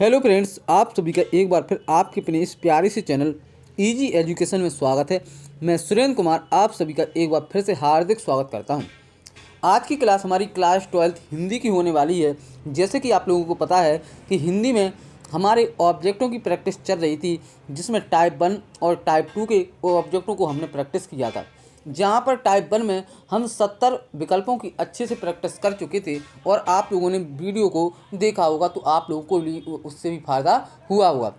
Hello friends, आप सभी का एक बार फिर आपके अपने इस प्यारे से चैनल इजी एजुकेशन में स्वागत है। मैं सुरेंद्र कुमार आप सभी का एक बार फिर से हार्दिक स्वागत करता हूं। आज की क्लास हमारी क्लास 12th हिंदी की होने वाली है। जैसे कि आप लोगों को पता है कि हिंदी में हमारे ऑब्जेक्टों की प्रैक्टिस चल रही थी, जिसमें टाइप 1 और टाइप 2 के ऑब्जेक्टों को हमने प्रैक्टिस किया था। जहाँ पर टाइप 1 में हम 70 विकल्पों की अच्छे से प्रैक्टिस कर चुके थे और आप लोगों ने वीडियो को देखा होगा, तो आप लोगों को भी उससे भी फ़ायदा हुआ होगा।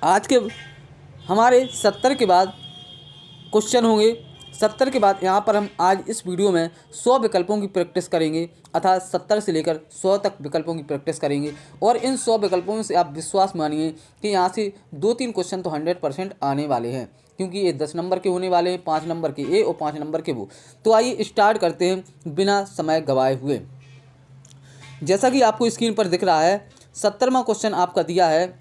आज के हमारे 70 के बाद क्वेश्चन होंगे। 70 के बाद यहाँ पर हम आज इस वीडियो में 100 विकल्पों की प्रैक्टिस करेंगे, अर्थात 70 से लेकर 100 तक विकल्पों की प्रैक्टिस करेंगे। और इन 100 विकल्पों में से आप विश्वास मानिए कि यहाँ से 2-3 क्वेश्चन तो 100% आने वाले हैं, क्योंकि ये 10 नंबर के होने वाले हैं, 5 नंबर के ए और 5 नंबर के वो। तो आइए स्टार्ट करते हैं बिना समय गंवाए हुए। जैसा कि आपको स्क्रीन पर दिख रहा है, 70वां क्वेश्चन आपका दिया है,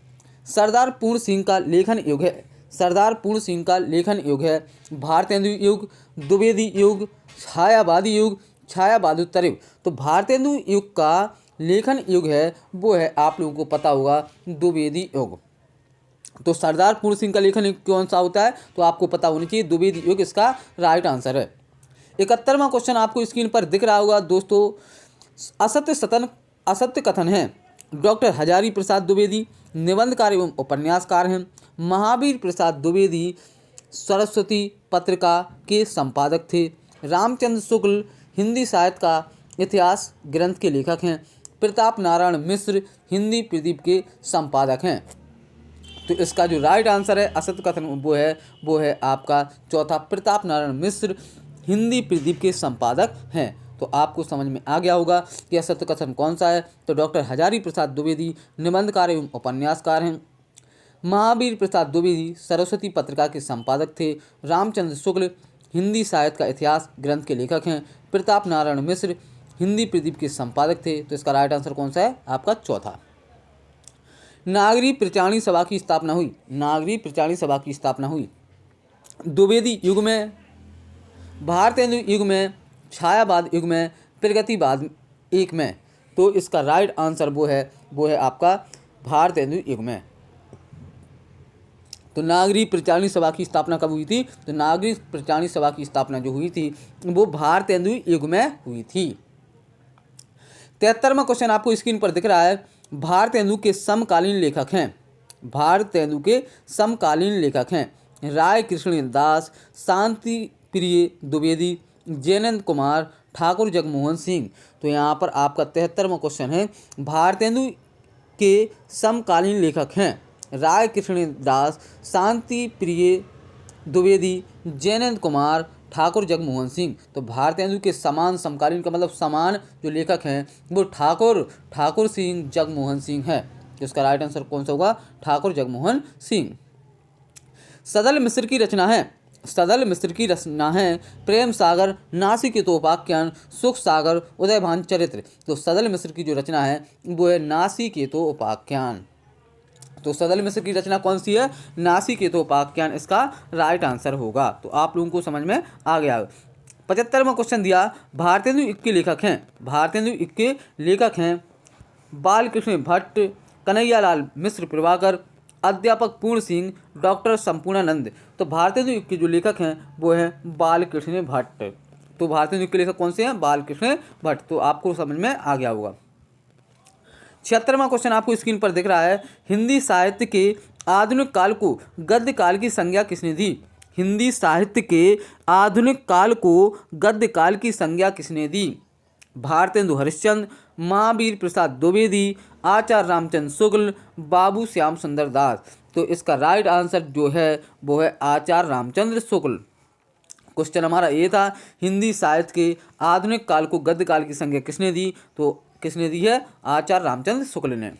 सरदार पूर्ण सिंह का लेखन युग है। सरदार पूर्ण सिंह का लेखन युग है भारतेंदु युग, द्विवेदी युग, छायावादी युग, छायावादोत्तर युग। तो भारतेंदु युग का लेखन युग है वो है, आप लोगों को पता होगा, द्विवेदी युग। तो सरदार पूर्ण सिंह का लेखन युग कौन सा होता है, तो आपको पता होना चाहिए, द्विवेदी युग इसका राइट आंसर है। 71वां क्वेश्चन आपको स्क्रीन पर दिख रहा होगा दोस्तों, असत्य कथन है। डॉक्टर हजारी प्रसाद द्विवेदी निबंधकार एवं उपन्यासकार हैं। महावीर प्रसाद द्विवेदी सरस्वती पत्रिका के संपादक थे। रामचंद्र शुक्ल हिंदी साहित्य का इतिहास ग्रंथ के लेखक हैं। प्रताप नारायण मिश्र हिंदी प्रदीप के संपादक हैं। तो इसका जो राइट आंसर है असत्य कथन वो है आपका चौथा, प्रताप नारायण मिश्र हिंदी प्रदीप के संपादक हैं। तो आपको समझ में आ गया होगा कि असत्य कथन कौन सा है। तो डॉक्टर हजारी प्रसाद द्विवेदी निबंधकार एवं उपन्यासकार हैं। महावीर प्रसाद द्विवेदी सरस्वती पत्रिका के संपादक थे। रामचंद्र शुक्ल हिंदी साहित्य का इतिहास ग्रंथ के लेखक हैं। प्रताप नारायण मिश्र हिंदी प्रदीप के संपादक थे। तो इसका राइट आंसर कौन सा है, आपका चौथा। नागरी प्रचारणी सभा की स्थापना हुई। नागरी प्रचारणी सभा की स्थापना हुई द्विवेदी युग में, भारतेंदु युग में, छायावाद युग में, प्रगतिवाद एक में। तो इसका राइट आंसर वो है आपका भारतेंदु युग में। तो नागरी प्रचारणी सभा की स्थापना कब हुई थी, तो नागरी प्रचारणी सभा की स्थापना जो हुई थी वो भारतेंदु युग में हुई थी। 73वां क्वेश्चन आपको स्क्रीन पर दिख रहा है, भारतेंदु के समकालीन लेखक हैं। भारतेंदु के समकालीन लेखक हैं राय कृष्ण दास, शांति प्रिय द्विवेदी, जयनंद कुमार, ठाकुर जगमोहन सिंह। तो यहाँ पर आपका 73वां क्वेश्चन है, भारतेंदु के समकालीन लेखक हैं राय कृष्ण दास, शांति प्रिय द्विवेदी, जयनंद कुमार, ठाकुर जगमोहन सिंह। तो भारतेंदु के समान समकालीन का मतलब समान जो लेखक हैं वो ठाकुर सिंह जगमोहन सिंह है। इसका राइट आंसर कौन सा होगा, ठाकुर जगमोहन सिंह। सदल मिश्र की रचना है। सदल मिश्र की रचना है प्रेम सागर, नासिकेतोपाख्यान, सुख सागर, उदयभान चरित्र। तो सदल मिश्र की जो रचना है वो है नासिकेतोपाख्यान। तो सदल मिश्र की रचना कौन सी है, नासिकेतोपाख्यान इसका राइट आंसर होगा। तो आप लोगों को समझ में आ गया। 75वां क्वेश्चन दिया, भारतेंदु युग के लेखक हैं। भारतेंदु युग के लेखक हैं बालकृष्ण भट्ट, कन्हैयालाल मिश्र प्रभाकर, अध्यापक पूर्ण सिंह, डॉक्टर संपूर्णानंद। तो भारतेंदु युग के जो लेखक हैं वो हैं बालकृष्ण भट्ट। तो भारतेंदु युग के लेखक कौन से हैं, बालकृष्ण भट्ट। तो आपको समझ में आ गया होगा। 76वां क्वेश्चन आपको स्क्रीन पर दिख रहा है, हिंदी साहित्य के आधुनिक काल को गद्य काल की संज्ञा किसने दी। हिंदी साहित्य के आधुनिक काल को गद्य काल की संज्ञा किसने दी। भारतेंदु हरिश्चंद्र, महावीर प्रसाद द्विवेदी, आचार्य रामचंद्र शुक्ल, बाबू श्याम सुंदर दास। तो इसका राइट आंसर जो है वो है आचार्य रामचंद्र शुक्ल। क्वेश्चन हमारा ये था, हिंदी साहित्य के आधुनिक काल को गद्य काल की संज्ञा किसने दी, तो किसने दी है, आचार्य रामचंद्र शुक्ल ने।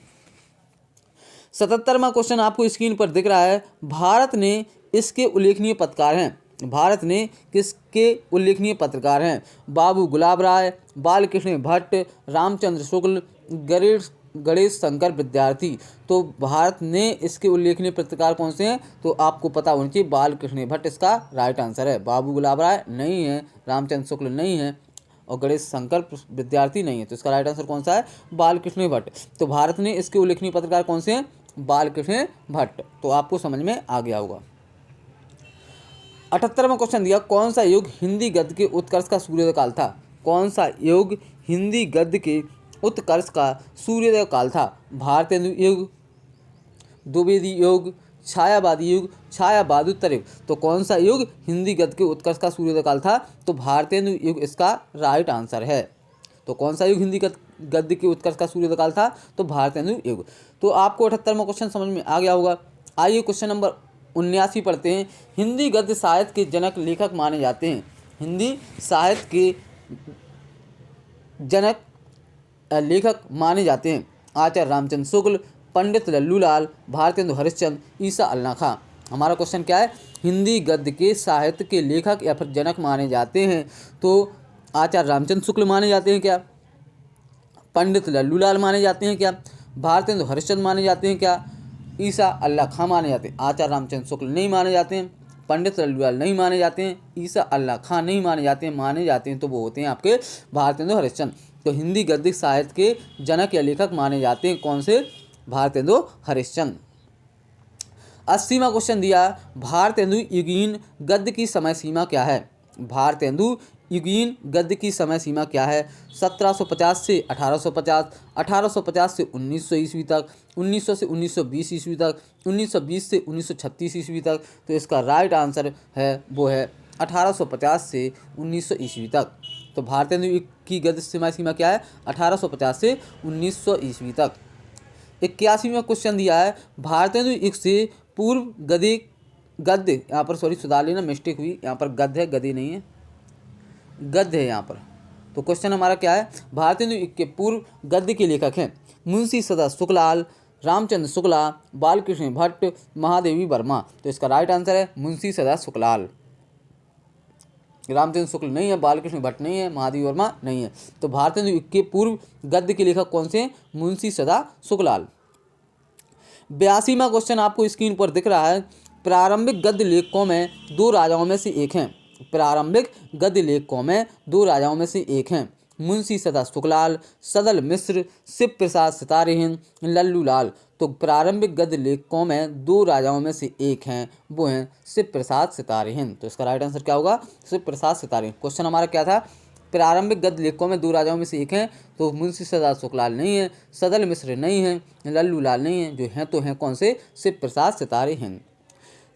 77वां क्वेश्चन आपको स्क्रीन पर दिख रहा है, भारत ने इसके उल्लेखनीय पत्रकार हैं। भारत ने किसके उल्लेखनीय पत्रकार हैं, बाबू गुलाब राय, बालकृष्ण भट्ट, रामचंद्र शुक्ल, गणेश शंकर विद्यार्थी। तो भारत ने इसके उल्लेखनीय पत्रकार कौन से हैं, तो आपको पता होना चाहिए बालकृष्ण भट्ट इसका राइट आंसर है। बाबू गुलाब राय नहीं है, रामचंद्र शुक्ल नहीं है, और गणेश शंकर विद्यार्थी नहीं है। तो इसका राइट आंसर कौन सा है? बालकृष्ण भट्ट। तो भारत ने इसके उल्लेखनीय पत्रकार कौन से हैं? बालकृष्ण भट्ट। तो आपको समझ में आ गया होगा। 78वां क्वेश्चन दिया, कौन सा युग हिंदी गद्य के उत्कर्ष का सूर्योदय काल था? कौन सा युग हिंदी गद्य के उत्कर्ष का सूर्योदय काल था? भारतेंदु युग, द्विवेदी युग, छायावादी युग, छायावादोत्तर युग। तो कौन सा युग हिंदी गद्य के उत्कर्ष का सूर्योदय काल था? तो भारतेंदु युग इसका राइट आंसर है। तो कौन सा युग हिंदी गद्य के उत्कर्ष का सूर्योदय काल था? तो भारतेंदु युग। तो आपको 78वां क्वेश्चन समझ में आ गया होगा। आइए क्वेश्चन नंबर 79 पढ़ते हैं। हिंदी गद्य साहित्य के जनक लेखक माने जाते हैं। हिंदी साहित्य के जनक लेखक माने जाते हैं। आचार्य रामचंद्र शुक्ल, पंडित लल्लूलाल, भारतेंदु हरिश्चंद्र, ईसा अल्लाह खां। हमारा क्वेश्चन क्या है? हिंदी गद्य के साहित्य के लेखक या फिर जनक माने जाते हैं। तो आचार्य रामचंद्र शुक्ल माने जाते हैं क्या? पंडित लल्लूलाल माने जाते हैं क्या? भारतेंदु हरिश्चंद्र माने जाते हैं क्या? ईसा अल्लाह खां माने जाते हैं। आचार्य रामचंद्र शुक्ल नहीं माने जाते हैं, पंडित लल्लूलाल नहीं माने जाते हैं, ईसा अल्लाह खां नहीं माने जाते हैं। माने जाते हैं तो वो होते हैं आपके भारतेंदु हरिश्चंद्र। तो हिंदी गद्य साहित्य के जनक या लेखक माने जाते हैं कौन से? भारतेंदु हरिश्चंद्र। 80वां क्वेश्चन दिया, भारतेंदु युगीन गद्य की समय सीमा क्या है? भारतेंदु युगीन गद्य की समय सीमा क्या है? 1750 से 1850, 1850 से 1900 ईस्वी तक, 1900 से 1920 ईस्वी तक, 1920 से 1936 ईस्वी तक। तो इसका राइट आंसर है वो है 1850 से 1900 ईस्वी तक। तो भारतेंदु युग की गद्य समय सीमा क्या है? 1850 से 1900 ईस्वी तक। 81वां क्वेश्चन दिया है, भारतेंदु युग से पूर्व गद्य यहाँ पर सॉरी सुधार लेना, मिस्टेक हुई, यहाँ पर गद्य है, गद्य नहीं है, गद्य है यहाँ पर। तो क्वेश्चन हमारा क्या है? भारतेंदु युग के पूर्व गद्य के लेखक हैं मुंशी सदा शुक्लाल, रामचंद्र शुक्ला, बालकृष्ण भट्ट, महादेवी वर्मा। तो इसका राइट आंसर है मुंशी सदा शुक्लाल। रामचंद्र शुक्ल नहीं है, बालकृष्ण भट्ट नहीं है, महादेवी वर्मा नहीं है। तो भारतेंदु युग के पूर्व गद्य के लेखक कौन से हैं? मुंशी सदा शुक्लाल। 82वां क्वेश्चन आपको स्क्रीन पर दिख रहा है। प्रारंभिक गद्य लेखकों में दो राजाओं में से एक हैं। प्रारंभिक गद्य लेखकों में दो राजाओं में से एक हैं मुंशी सदा शुक्लाल, सदल मिश्र, शिव प्रसाद सितारेहिंद, लल्लूलाल। तो प्रारंभिक गद्य लेखकों में दो राजाओं में से एक हैं, वो हैं शिव प्रसाद सितारेहिंद। तो इसका राइट आंसर क्या होगा? शिव प्रसाद सितारेहिंद। क्वेश्चन हमारा क्या था? प्रारंभिक गद्य लेखकों में दो राजाओं में से एक हैं। तो मुंशी सदा शुक्लाल नहीं है, सदल मिश्र नहीं है, लल्लूलाल नहीं है। जो हैं तो हैं कौन से? शिव प्रसाद सितारेहिंद।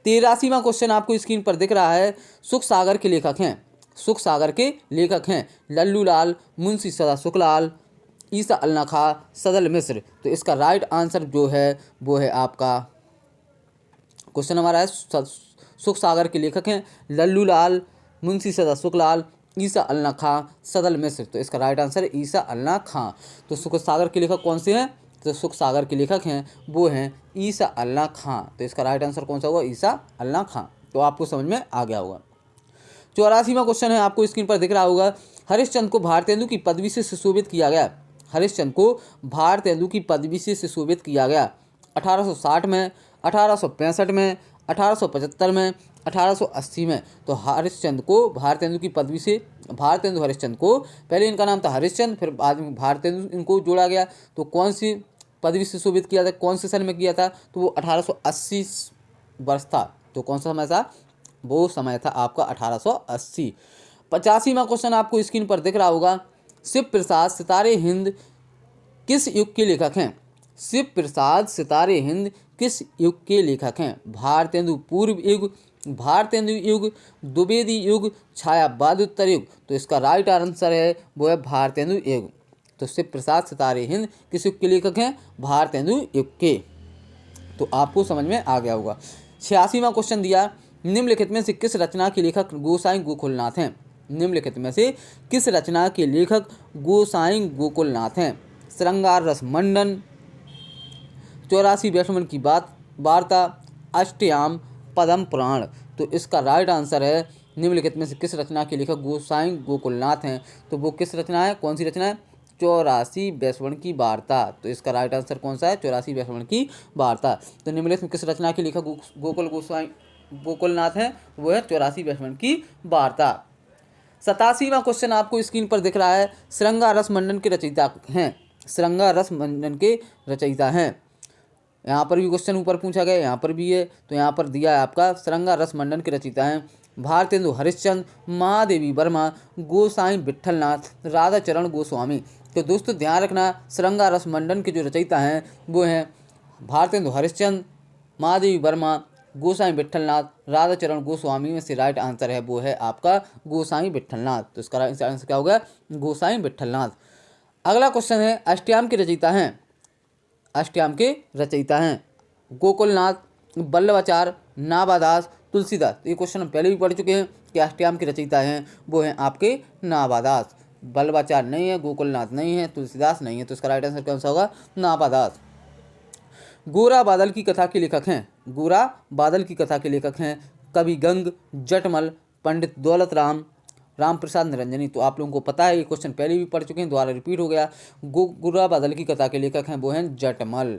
83वां क्वेश्चन आपको स्क्रीन पर दिख रहा है। सुख सागर के लेखक हैं, सुख सागर के लेखक हैं लल्लूलाल, मुंशी सदा शुक्लाल, ईसा अल्लाह खां, सदल मिश्र। तो इसका राइट आंसर जो है वो है आपका, क्वेश्चन हमारा है सुख सागर के लेखक हैं लल्लूलाल, मुंशी सदा शुक्लाल, ईसा अल्लाह खां, सदल मिश्र। तो इसका राइट आंसर है ईसा अल्लाह खां। तो सुख सागर के लेखक कौन से हैं? तो सुख सागर के लेखक हैं वो हैं ईसा अल्लाह खां। तो इसका राइट आंसर कौन सा होगा? ईसा अल्लाह खां। तो आपको समझ में आ गया होगा। 84वां क्वेश्चन है, आपको स्क्रीन पर दिख रहा होगा। हरिश्चंद्र को भारतेंदु की पदवी से सुशोभित किया गया। हरिश्चंद्र को भारतेंदु की पदवी से सुशोभित किया गया 1860 में, 1865 में, 1875 में, 1880 में। तो हरिश्चंद्र को भारतेंदु की पदवी से, भारतेंदु हरिश्चंद्र को, पहले इनका नाम था हरिश्चंद्र, फिर बाद में भारतेंदु इनको जोड़ा गया। तो कौन सी पदवी से सुशोभित किया था, कौन से सन में किया था? तो वो 1880 वर्ष था। तो कौन सा समय था? वो समय था आपका 1880। 85वां क्वेश्चन आपको स्क्रीन पर दिख रहा होगा। शिव प्रसाद सितारे हिंद किस युग के लेखक हैं? शिव प्रसाद सितारे हिंद किस युग के लेखक हैं? भारतेंदु पूर्व युग, भारतेंदु युग, द्विवेदी युग, छायावादोत्तर युग। तो इसका राइट आंसर है वो है भारतेंदु युग। तो शिव प्रसाद सितारे हिंद किस युग के लेखक हैं? भारतेंदु युग के। तो आपको समझ में आ गया होगा। 86वां क्वेश्चन दिया, निम्नलिखित में से किस रचना के लेखक गोसाई गोकुलनाथ हैं? निम्नलिखित में से किस रचना के लेखक गोसाई गोकुलनाथ हैं? श्रृंगार रस मंडन, 84 वैष्णवन की वार्ता, अष्टयाम, पद्म पुराण। तो इसका राइट आंसर है निम्नलिखित में से किस रचना के लेखक गोसाई गोकुलनाथ हैं? तो वो किस रचना है, कौन सी रचना है? 84 वैष्णवन की वार्ता। तो इसका राइट आंसर कौन सा है? 84 वैष्णवन की वार्ता। तो निम्नलिखित में किस रचना के लेखक गोकुलनाथ हैं? वो है 84 वैष्णवन की वार्ता। 87वां क्वेश्चन आपको स्क्रीन पर दिख रहा है, श्रृंगार रस मंडन के रचयिता हैं। श्रृंगार रस मंडन के रचयिता हैं। यहाँ पर भी क्वेश्चन ऊपर पूछा गया, यहाँ पर भी है, तो यहाँ पर दिया है आपका श्रृंगार रस मंडन के रचयिता हैं भारतेंदु हरिश्चंद्र, महादेवी वर्मा, गोसाई विट्ठलनाथ, राधाचरण गोस्वामी। तो दोस्तों ध्यान रखना, श्रृंगार रस मंडन के जो रचयिता हैं वो हैं भारतेंदु हरिश्चंद्र, महादेवी वर्मा, गोसाई विट्ठलनाथ, राधाचरण गोस्वामी। में से राइट आंसर है वो है आपका गोसाई विट्ठलनाथ। तो इसका राइट आंसर क्या होगा? गोसाई विट्ठलनाथ। अगला क्वेश्चन है, अष्टयाम के रचयिता हैं। अष्टयाम के रचयिता हैं गोकुलनाथ, वल्लभाचार्य, नाभादास, तुलसीदास। ये क्वेश्चन हम पहले भी पढ़ चुके हैं कि अष्टयाम के रचयिता हैं वो हैं आपके नाभादास। वल्लभाचार्य नहीं है, गोकुलनाथ नहीं है, तुलसीदास नहीं है। तो इसका राइट आंसर कौन सा होगा? नाभादास। गोरा बादल की कथा के लेखक हैं। गोरा बादल की कथा के लेखक हैं कवि गंग, जटमल, पंडित दौलत राम, राम प्रसाद निरंजनी। तो आप लोगों को पता है, ये क्वेश्चन पहले भी पढ़ चुके हैं, दोबारा रिपीट हो गया। गोरा बादल की कथा के लेखक हैं वो हैं जटमल।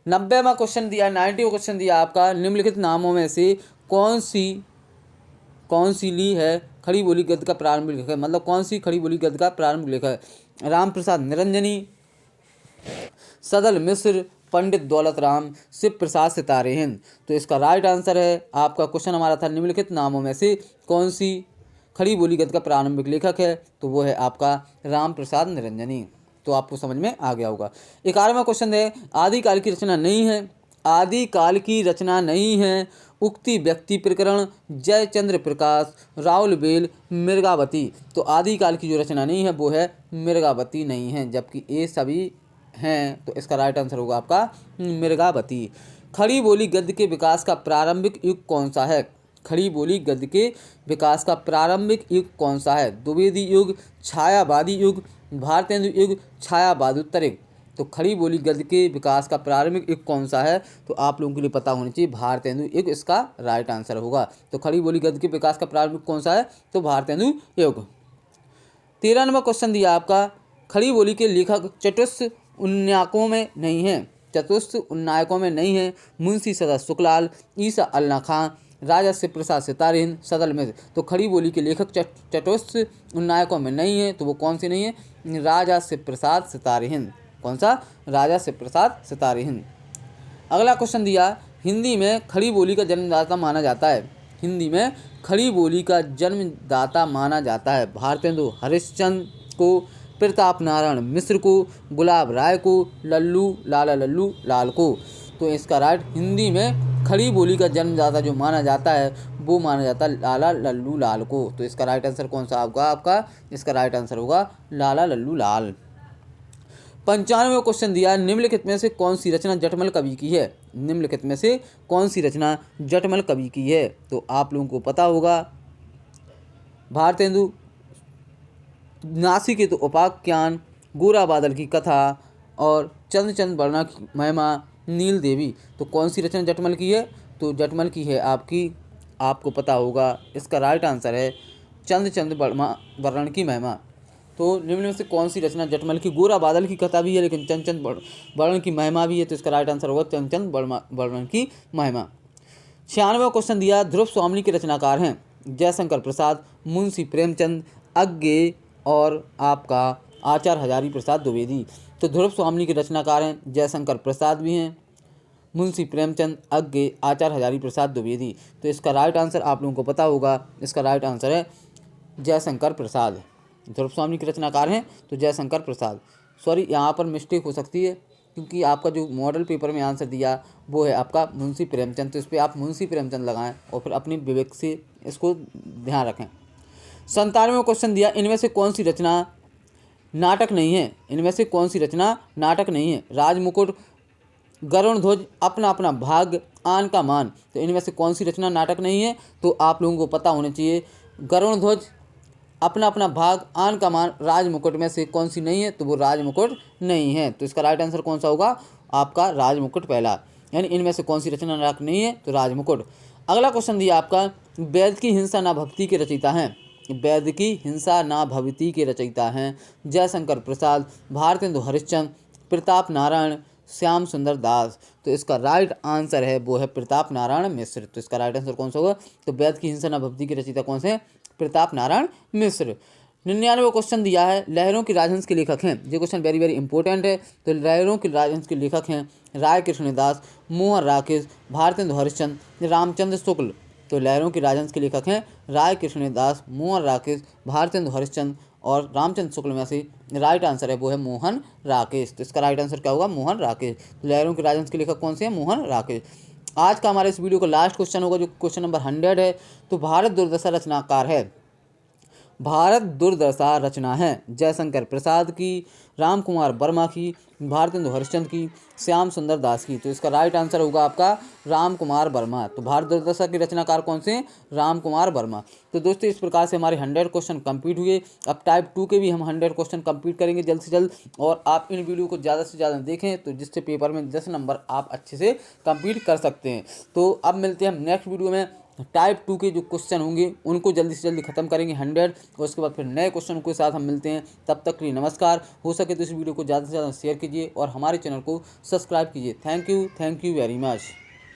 90वां क्वेश्चन दिया, 90वां क्वेश्चन दिया आपका, निम्नलिखित नामों में से कौन सी ली है खड़ी बोली गद्य का प्रारंभिक लेखक है। मतलब कौन सी खड़ी बोली गद्य का प्रारंभिक लेखक है? राम प्रसाद निरंजनी, सदल मिश्र, पंडित दौलत राम, शिव प्रसाद सितारे हिंद। तो इसका राइट आंसर है, आपका क्वेश्चन हमारा था निम्नलिखित नामों में से कौन सी खड़ी बोली गद्य का प्रारंभिक लेखक है, तो वो है आपका राम प्रसाद निरंजनी। तो आपको समझ में आ गया होगा। 11वां क्वेश्चन है, आदिकाल की रचना नहीं है। आदिकाल की रचना नहीं है उक्ति व्यक्ति प्रकरण, जयचंद्र प्रकाश, राहुल बेल, मृगावती। तो आदिकाल की जो रचना नहीं है वो है मृगावती नहीं है, जबकि ये सभी हैं। तो इसका राइट आंसर होगा आपका मृगावती। खड़ी बोली गद्य के विकास का प्रारंभिक युग कौन सा है? खड़ी बोली गद्य के विकास का प्रारंभिक युग कौन सा है? द्विवेदी युग, छायावादी युग, भारतेंदु युग, छायावादोत्तर युग। तो खड़ी बोली गद्य के विकास का प्रारंभिक युग कौन सा है? तो आप लोगों के लिए पता होनी चाहिए भारतेंदु युग इसका राइट आंसर होगा। तो खड़ी बोली गद्य के विकास का प्रारंभिक कौन सा है? तो भारतेंदु युग। 13 नंबर क्वेश्चन दिया आपका, खड़ी बोली के लेखक चतुष्ट उन्नायकों में नहीं है। चतुष्ट उन्नायकों में नहीं है मुंशी सदा सुखलाल, ईसा अल्लाह खां, राजा शिव प्रसाद सितारे हिंद, सदल मिश्र। तो खड़ी बोली के लेखक चतुष्ट उन्नायकों में नहीं है, तो वो कौन सी नहीं है? राजा शिव प्रसाद सितारे हिंद। कौन सा? राजा शिव प्रसाद सितारे हिंद। अगला क्वेश्चन दिया, हिंदी में खड़ी बोली का जन्मदाता माना जाता है। हिंदी में खड़ी बोली का जन्मदाता माना जाता है भारतेंदु हरिश्चंद्र को, प्रताप नारायण मिश्र को, गुलाब राय को, लाला लल्लू लाल को। तो इसका राइट, हिंदी में खड़ी बोली का जन्मदाता जो माना जाता है वो माना जाता है लाला लल्लू लाल को। तो इसका राइट आंसर कौन सा होगा आपका? इसका राइट आंसर होगा लाला लल्लू लाल। 95वां क्वेश्चन दिया, निम्नलिखित में से कौन सी रचना जटमल कवि की है? निम्नलिखित में से कौन सी रचना जटमल कवि की है? तो आप लोगों को पता होगा, भारतेंदु, नासिकेतु उपाख्यान, गोरा बादल की कथा और चंद वर्णा की महिमा, नील देवी। तो कौन सी रचना जटमल की है? तो जटमल की है आपकी, आपको पता होगा, इसका राइट आंसर है चंद वर्णन की महिमा। तो निम्न में से कौन सी रचना जटमल की? गोरा बादल की कथा भी है लेकिन चंद वर्णन की महिमा भी है, तो इसका राइट आंसर होगा चंद वर्णन की महिमा। 96वां क्वेश्चन दिया, ध्रुव स्वामी के रचनाकार हैं जयशंकर प्रसाद, मुंशी प्रेमचंद, अज्ञे और आपका आचार्य हजारी प्रसाद द्विवेदी। तो ध्रुव स्वामी के रचनाकार हैं जयशंकर प्रसाद भी हैं, मुंशी प्रेमचंद, अज्ञे, आचार्य हजारी प्रसाद द्विवेदी। तो इसका राइट आंसर आप लोगों को पता होगा, इसका राइट आंसर है जयशंकर प्रसाद। ध्रुव स्वामी के रचनाकार हैं तो जयशंकर प्रसाद। सॉरी, यहाँ पर मिस्टेक हो सकती है क्योंकि आपका जो मॉडल पेपर में आंसर दिया वो है आपका मुंशी प्रेमचंद, तो इस पर आप मुंशी प्रेमचंद लगाएं और फिर अपनी विवेक से इसको ध्यान रखें। 97वां क्वेश्चन दिया, इनमें से कौन सी रचना नाटक नहीं है? इनमें से कौन सी रचना नाटक नहीं है? राजमुकुट, गरुण ध्वज, अपना अपना भाग्य, आन का मान। तो इनमें से कौन सी रचना नाटक नहीं है? तो आप लोगों को पता होना चाहिए, गरुण ध्वज, अपना अपना भाग, आन का मान, राजमुकुट में से कौन सी नहीं है? तो वो राजमुकुट नहीं है। तो इसका राइट आंसर कौन सा होगा आपका? राजमुकुट पहला। यानी इनमें से कौन सी रचना नाटक नहीं है? तो राजमुकुट। अगला क्वेश्चन दिया आपका, वेद की हिंसा ना भक्ति के रचयिता हैं। वेद की हिंसा ना भक्ति के रचयिता हैं जयशंकर प्रसाद, भारतेंदु हरिश्चंद्र, प्रताप नारायण, श्याम सुंदर दास। तो इसका राइट आंसर है वो है प्रताप नारायण मिश्र। तो इसका राइट आंसर कौन सा होगा? तो वेद की हिंसा ना भक्ति के रचयिता कौन से हैं? प्रताप नारायण मिश्र। 99वां क्वेश्चन दिया है, लहरों के राजहंस के लेखक हैं। ये क्वेश्चन वेरी वेरी इंपॉर्टेंट है। तो लहरों के राजहंस के लेखक हैं राय कृष्णदास, मोहन राकेश, भारतेंदु हरिश्चंद्र, रामचंद्र शुक्ल। तो लहरों के राजहंस के लेखक हैं राय कृष्णदास, मोहन राकेश, भारतेंदु हरिश्चंद्र और रामचंद्र शुक्ल में से राइट आंसर है वो है मोहन राकेश। तो इसका राइट आंसर क्या होगा? मोहन राकेश। तो लहरों के राजहंस के लेखक कौन से हैं? मोहन राकेश। आज का हमारे इस वीडियो का लास्ट क्वेश्चन होगा जो क्वेश्चन नंबर 100 है। तो भारत दुर्दशा रचनाकार है। भारत दुर्दशा रचना है जयशंकर प्रसाद की, राम कुमार वर्मा की, भारतेंदु हरिश्चंद्र की, श्याम सुंदर दास की। तो इसका राइट आंसर होगा आपका राम कुमार वर्मा। तो भारत दुर्दशा के रचनाकार कौन से? राम कुमार वर्मा। तो दोस्तों इस प्रकार से हमारे 100 क्वेश्चन कंप्लीट हुए। अब टाइप 2 के भी हम 100 क्वेश्चन कंप्लीट करेंगे जल्द से जल्द। और आप इन वीडियो को ज़्यादा से ज़्यादा देखें तो जिससे पेपर में 10 नंबर आप अच्छे से कंप्लीट कर सकते हैं। तो अब मिलते हैं हम नेक्स्ट वीडियो में। टाइप 2 के जो क्वेश्चन होंगे उनको जल्दी से जल्दी खत्म करेंगे 100, और उसके बाद फिर नए क्वेश्चन के साथ हम मिलते हैं। तब तक के लिए नमस्कार। हो सके तो इस वीडियो को ज़्यादा से ज़्यादा शेयर कीजिए और हमारे चैनल को सब्सक्राइब कीजिए। Thank you very much.